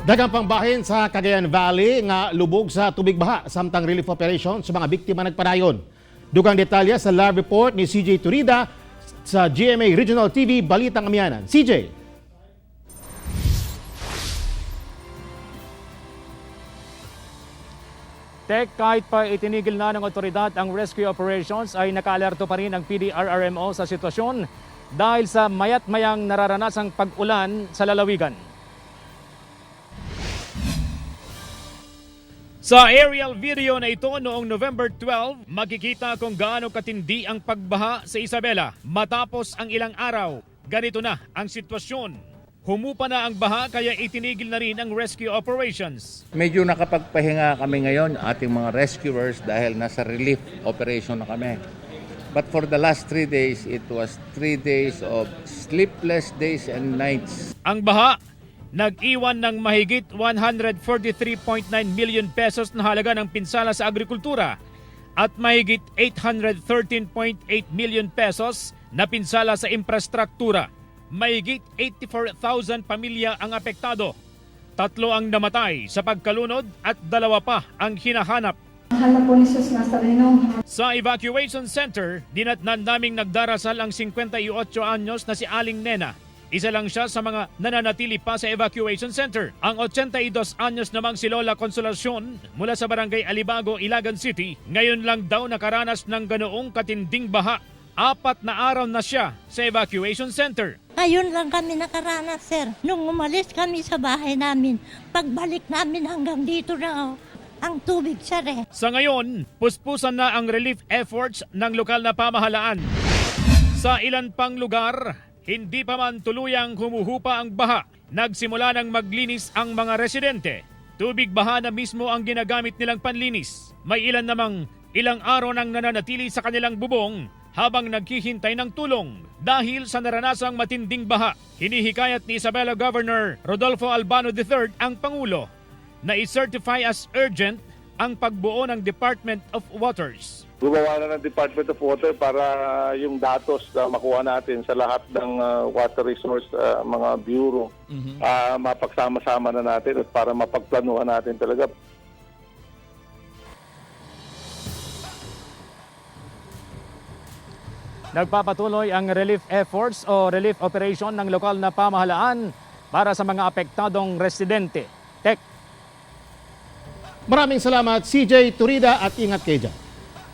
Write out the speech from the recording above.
Daghang pangbahin sa Cagayan Valley nga lubog sa tubig baha samtang relief operation sa mga biktima nagpadayon. Dugang detalye sa live report ni CJ Turida sa GMA Regional TV Balitang Amianan. CJ. Kahit pa itinigil na ng otoridad ang rescue operations ay nakaalerto pa rin ang PDRRMO sa sitwasyon dahil sa mayat-mayang nararanasang pag-ulan sa lalawigan. Sa aerial video na ito noong November 12, makikita kung gaano katindi ang pagbaha sa Isabela. Matapos ang ilang araw, ganito na ang sitwasyon. Humupa na ang baha kaya itinigil na rin ang rescue operations. Medyo nakapagpahinga kami ngayon, ating mga rescuers, dahil nasa relief operation na kami. But for the last 3 days, it was 3 days of sleepless days and nights. Ang baha, nag-iwan ng mahigit 143.9 million pesos na halaga ng pinsala sa agrikultura at mahigit 813.8 million pesos na pinsala sa infrastruktura. Mahigit 84,000 pamilya ang apektado. 3 ang namatay sa pagkalunod at 2 pa ang hinahanap. Mahal po ni Jesus Nazareno. Sa evacuation center, dinatnan naming nagdarasal ang 58 anyos na si Aling Nena. Isa lang siya sa mga nananatili pa sa evacuation center. Ang 82 anyos namang si Lola Consolacion mula sa barangay Alibago, Ilagan City, ngayon lang daw nakaranas ng ganoong katinding baha. 4 na araw na siya sa evacuation center. Ngayon lang kami nakaranas, sir. Nung umalis kami sa bahay namin, pagbalik namin hanggang dito na ang tubig, sir. Sa ngayon, puspusan na ang relief efforts ng lokal na pamahalaan. Sa ilan pang lugar, hindi pa man tuluyang humuhupa ang baha. Nagsimula ng maglinis ang mga residente. Tubig baha na mismo ang ginagamit nilang panlinis. May ilan namang ilang araw nang nananatili sa kanilang bubong habang naghihintay ng tulong dahil sa naranasang matinding baha. Hinihikayat ni Isabela Governor Rodolfo Albano III ang Pangulo na i-certify as urgent ang pagbuo ng Department of Waters. Gumawa na ng Department of Water para yung datos na makuha natin sa lahat ng water resource, mga bureau, mapagsama-sama na natin at para mapagplanuhan natin talaga. Nagpapatuloy ang relief efforts o relief operation ng lokal na pamahalaan para sa mga apektadong residente. Maraming salamat CJ Turida at ingat kayo dyan.